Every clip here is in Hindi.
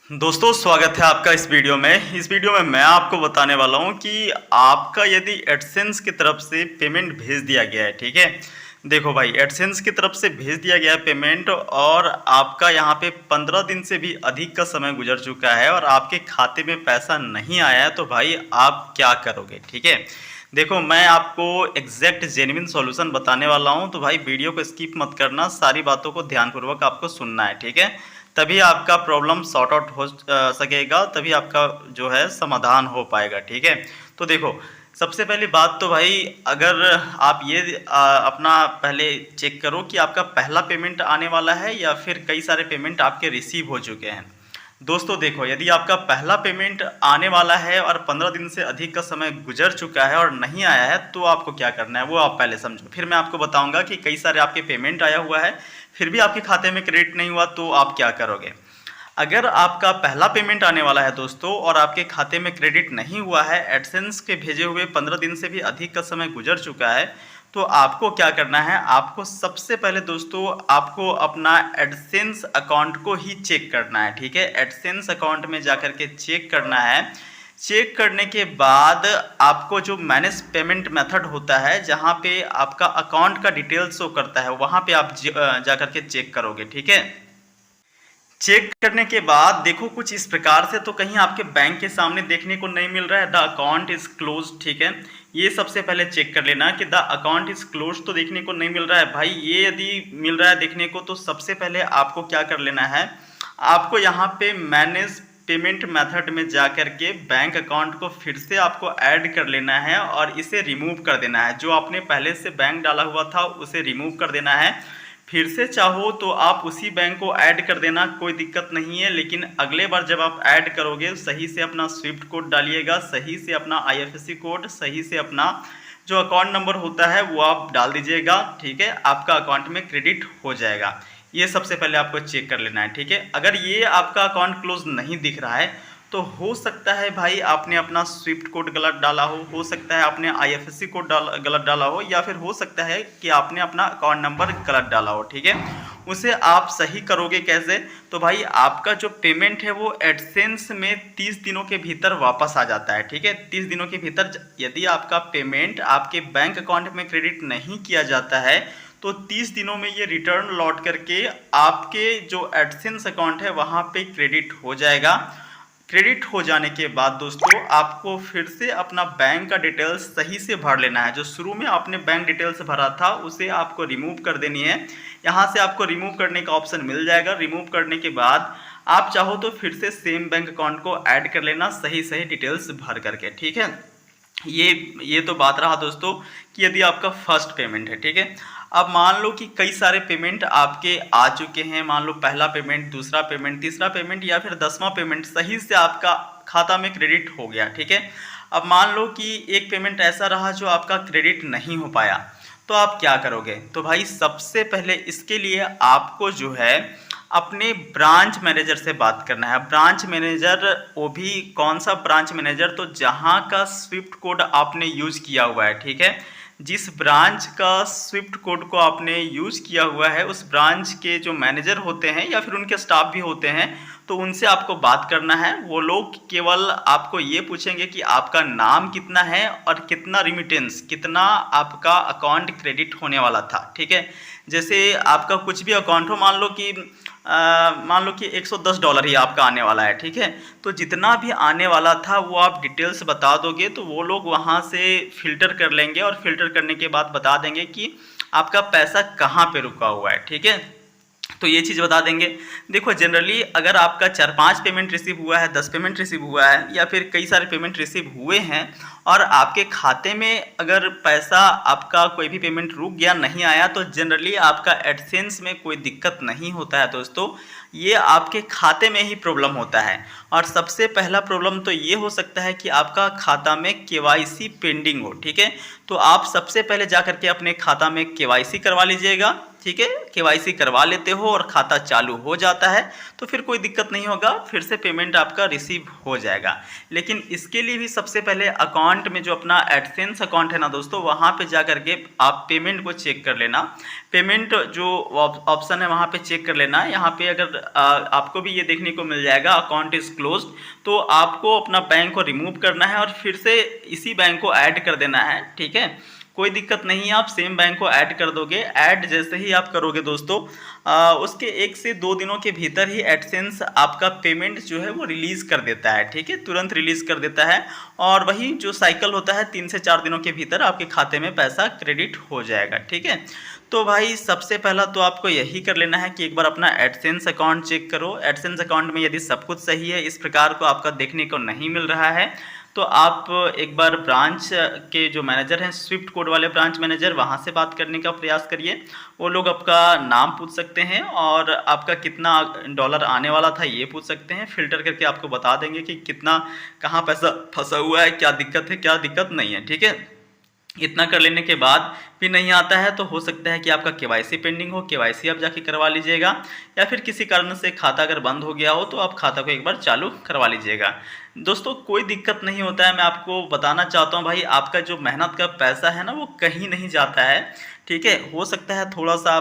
दोस्तों स्वागत है आपका इस वीडियो में। इस वीडियो में मैं आपको बताने वाला हूं कि आपका यदि एडसेंस की तरफ से पेमेंट भेज दिया गया है, ठीक है। देखो भाई, एडसेंस की तरफ से भेज दिया गया है पेमेंट और आपका यहां पे 15 दिन से भी अधिक का समय गुजर चुका है और आपके खाते में पैसा नहीं आया है, तो भाई आप क्या करोगे, ठीक है। देखो, मैं आपको एग्जैक्ट जेन्युइन सॉल्यूशन बताने वाला हूं, तो भाई वीडियो को स्किप मत करना, सारी बातों को ध्यानपूर्वक आपको सुनना है, ठीक है। तभी आपका प्रॉब्लम सॉर्ट आउट हो सकेगा, तभी आपका जो है समाधान हो पाएगा, ठीक है। तो देखो, सबसे पहली बात तो भाई, अगर आप ये अपना पहले चेक करो कि आपका पहला पेमेंट आने वाला है या फिर कई सारे पेमेंट आपके रिसीव हो चुके हैं। दोस्तों देखो, यदि आपका पहला पेमेंट आने वाला है और 15 दिन से अधिक का समय गुजर चुका है और नहीं आया है, तो आपको क्या करना है वो आप पहले समझो, फिर मैं आपको बताऊंगा कि कई सारे आपके पेमेंट आया हुआ है फिर भी आपके खाते में क्रेडिट नहीं हुआ तो आप क्या करोगे। अगर आपका पहला पेमेंट आने वाला है दोस्तों और आपके खाते में क्रेडिट नहीं हुआ है, एडसेंस के भेजे हुए 15 दिन से भी अधिक का समय गुजर चुका है, तो आपको क्या करना है। आपको सबसे पहले दोस्तों आपको अपना एडसेंस अकाउंट को ही चेक करना है, ठीक है। एडसेंस अकाउंट में जाकर के चेक करना है। चेक करने के बाद आपको जो मैनेज पेमेंट मेथड होता है, जहाँ पे आपका अकाउंट का डिटेल शो करता है, वहाँ पे आप जाकर के चेक करोगे, ठीक है। चेक करने के बाद देखो कुछ इस प्रकार से तो कहीं आपके बैंक के सामने देखने को नहीं मिल रहा है द अकाउंट इज क्लोज, ठीक है। ये सबसे पहले चेक कर लेना कि द अकाउंट इज क्लोज तो देखने को नहीं मिल रहा है भाई। ये यदि मिल रहा है देखने को, तो सबसे पहले आपको क्या कर लेना है, आपको यहाँ पे मैनेज पेमेंट मेथड में जाकर के बैंक अकाउंट को फिर से आपको ऐड कर लेना है और इसे रिमूव कर देना है। जो आपने पहले से बैंक डाला हुआ था उसे रिमूव कर देना है। फिर से चाहो तो आप उसी बैंक को ऐड कर देना, कोई दिक्कत नहीं है। लेकिन अगले बार जब आप ऐड करोगे, सही से अपना स्विफ्ट कोड डालिएगा, सही से अपना आईएफएससी कोड, सही से अपना जो अकाउंट नंबर होता है वो आप डाल दीजिएगा, ठीक है। आपका अकाउंट में क्रेडिट हो जाएगा। ये सबसे पहले आपको चेक कर लेना है, ठीक है। अगर ये आपका अकाउंट क्लोज नहीं दिख रहा है, तो हो सकता है भाई आपने अपना स्विफ्ट कोड गलत डाला हो सकता है आपने आईएफएससी कोड गलत डाला हो, या फिर हो सकता है कि आपने अपना अकाउंट नंबर गलत डाला हो, ठीक है। उसे आप सही करोगे कैसे, तो भाई आपका जो पेमेंट है वो एडसेंस में 30 दिनों के भीतर वापस आ जाता है, ठीक है। 30 दिनों के भीतर यदि आपका पेमेंट आपके बैंक अकाउंट में क्रेडिट नहीं किया जाता है, तो 30 दिनों में ये रिटर्न लौट करके आपके जो एडसेंस अकाउंट है वहाँ पे क्रेडिट हो जाएगा। क्रेडिट हो जाने के बाद दोस्तों आपको फिर से अपना बैंक का डिटेल्स सही से भर लेना है। जो शुरू में आपने बैंक डिटेल्स भरा था उसे आपको रिमूव कर देनी है। यहाँ से आपको रिमूव करने का ऑप्शन मिल जाएगा। रिमूव करने के बाद आप चाहो तो फिर से सेम बैंक अकाउंट को ऐड कर लेना, सही सही डिटेल्स भर करके, ठीक है। ये तो बात रहा दोस्तों कि यदि आपका फर्स्ट पेमेंट है, ठीक है। अब मान लो कि कई सारे पेमेंट आपके आ चुके हैं, मान लो पहला पेमेंट, दूसरा पेमेंट, तीसरा पेमेंट या फिर 10वां पेमेंट सही से आपका खाता में क्रेडिट हो गया, ठीक है। अब मान लो कि एक पेमेंट ऐसा रहा जो आपका क्रेडिट नहीं हो पाया, तो आप क्या करोगे। तो भाई सबसे पहले इसके लिए आपको जो है अपने ब्रांच मैनेजर से बात करना है। ब्रांच मैनेजर, वो भी कौन सा ब्रांच मैनेजर, तो जहाँ का स्विफ्ट कोड आपने यूज़ किया हुआ है, ठीक है। जिस ब्रांच का स्विफ्ट कोड को आपने यूज़ किया हुआ है उस ब्रांच के जो मैनेजर होते हैं या फिर उनके स्टाफ भी होते हैं, तो उनसे आपको बात करना है। वो लोग केवल आपको ये पूछेंगे कि आपका नाम कितना है और कितना रिमिटेंस, कितना आपका अकाउंट क्रेडिट होने वाला था, ठीक है। जैसे आपका कुछ भी अकाउंट हो, मान लो कि $110 ही आपका आने वाला है, ठीक है। तो जितना भी आने वाला था वो आप डिटेल्स बता दोगे, तो वो लोग वहाँ से फ़िल्टर कर लेंगे और फिल्टर करने के बाद बता देंगे कि आपका पैसा कहाँ पे रुका हुआ है, ठीक है। तो ये चीज़ बता देंगे। देखो जनरली अगर आपका 4-5 पेमेंट रिसीव हुआ है, 10 पेमेंट रिसीव हुआ है या फिर कई सारे पेमेंट रिसीव हुए हैं और आपके खाते में अगर पैसा, आपका कोई भी पेमेंट रुक गया, नहीं आया, तो जनरली आपका एडसेंस में कोई दिक्कत नहीं होता है दोस्तों। ये आपके खाते में ही प्रॉब्लम होता है। और सबसे पहला प्रॉब्लम तो ये हो सकता है कि आपका खाता में केवाईसी पेंडिंग हो, ठीक है। तो आप सबसे पहले जा करके अपने खाता में केवाईसी करवा लीजिएगा। ठीक है, केवाईसी करवा लेते हो और खाता चालू हो जाता है तो फिर कोई दिक्कत नहीं होगा, फिर से पेमेंट आपका रिसीव हो जाएगा। लेकिन इसके लिए भी सबसे पहले अकाउंट में जो अपना एडसेंस अकाउंट है ना दोस्तों, वहाँ पे जा करके आप पेमेंट को चेक कर लेना। पेमेंट जो ऑप्शन है वहाँ पे चेक कर लेना। यहाँ पे अगर आपको भी ये देखने को मिल जाएगा अकाउंट इज क्लोज्ड, तो आपको अपना बैंक को रिमूव करना है और फिर से इसी बैंक को ऐड कर देना है। ठीक है, कोई दिक्कत नहीं है, आप सेम बैंक को ऐड कर दोगे। ऐड जैसे ही आप करोगे दोस्तों, उसके 1 से 2 दिनों के भीतर ही एडसेंस आपका पेमेंट जो है वो रिलीज़ कर देता है। ठीक है, तुरंत रिलीज़ कर देता है और वही जो साइकिल होता है 3 से 4 दिनों के भीतर आपके खाते में पैसा क्रेडिट हो जाएगा। ठीक है, तो भाई सबसे पहला तो आपको यही कर लेना है कि एक बार अपना एडसेंस अकाउंट चेक करो। एडसेंस अकाउंट में यदि सब कुछ सही है, इस प्रकार को आपका देखने को नहीं मिल रहा है, तो आप एक बार ब्रांच के जो मैनेजर हैं, स्विफ्ट कोड वाले ब्रांच मैनेजर, वहाँ से बात करने का प्रयास करिए। वो लोग आपका नाम पूछ सकते हैं और आपका कितना डॉलर आने वाला था ये पूछ सकते हैं। फिल्टर करके आपको बता देंगे कि कितना कहाँ पैसा फंसा हुआ है, क्या दिक्कत है, क्या दिक्कत नहीं है। ठीक है, इतना कर लेने के बाद भी नहीं आता है तो हो सकता है कि आपका केवाईसी पेंडिंग हो, केवाईसी आप जाके करवा लीजिएगा, या फिर किसी कारण से खाता अगर बंद हो गया हो तो आप खाता को एक बार चालू करवा लीजिएगा। दोस्तों कोई दिक्कत नहीं होता है, मैं आपको बताना चाहता हूँ भाई, आपका जो मेहनत का पैसा है ना वो कहीं नहीं जाता है। ठीक है, हो सकता है थोड़ा सा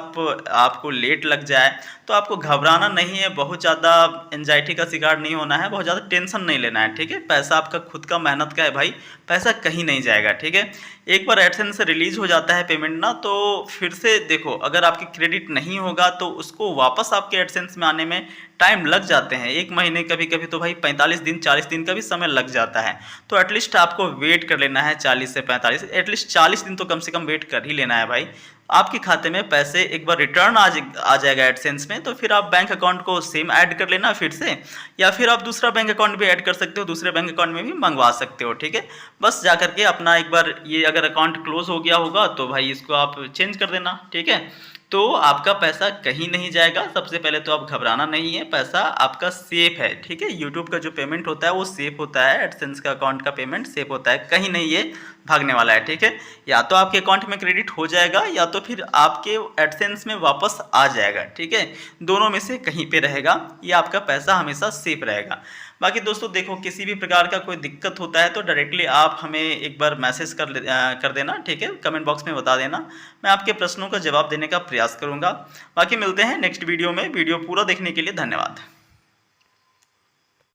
आपको लेट लग जाए, तो आपको घबराना नहीं है, बहुत ज़्यादा एंजाइटी का शिकार नहीं होना है, बहुत ज़्यादा टेंशन नहीं लेना है। ठीक है, पैसा आपका खुद का मेहनत का है भाई, पैसा कहीं नहीं जाएगा। ठीक है, एक बार एडसेंस से रिलीज हो जाता है पेमेंट ना, तो फिर से देखो अगर आपकी क्रेडिट नहीं होगा तो उसको वापस आपके एडसेंस में आने में टाइम लग जाते हैं, 1 महीने, कभी कभी तो भाई 45 दिन 40 दिन का भी समय लग जाता है। तो एटलीस्ट आपको वेट कर लेना है 40 से 45, एटलीस्ट 40 दिन तो कम से कम वेट कर ही लेना है भाई। आपके खाते में पैसे एक बार रिटर्न आ जाएगा एडसेंस में, तो फिर आप बैंक अकाउंट को सेम ऐड कर लेना फिर से, या फिर आप दूसरा बैंक अकाउंट भी ऐड कर सकते हो, दूसरे बैंक अकाउंट में भी मंगवा सकते हो। ठीक है, बस जा करके अपना एक बार ये अगर अकाउंट क्लोज हो गया होगा तो भाई इसको आप चेंज कर देना। ठीक है, तो आपका पैसा कहीं नहीं जाएगा। सबसे पहले तो आप घबराना नहीं है, पैसा आपका सेफ है। ठीक है, यूट्यूब का जो पेमेंट होता है वो सेफ होता है, एडसेंस का अकाउंट का पेमेंट सेफ होता है, कहीं नहीं ये भागने वाला है। ठीक है, या तो आपके अकाउंट में क्रेडिट हो जाएगा या तो फिर आपके एडसेंस में वापस आ जाएगा। ठीक है, दोनों में से कहीं पे रहेगा, ये आपका पैसा हमेशा सेफ रहेगा। बाकी दोस्तों देखो, किसी भी प्रकार का कोई दिक्कत होता है तो डायरेक्टली आप हमें एक बार मैसेज कर देना। ठीक है, कमेंट बॉक्स में बता देना, मैं आपके प्रश्नों का जवाब देने का प्रयास करूंगा। बाकी मिलते हैं नेक्स्ट वीडियो में। वीडियो पूरा देखने के लिए धन्यवाद।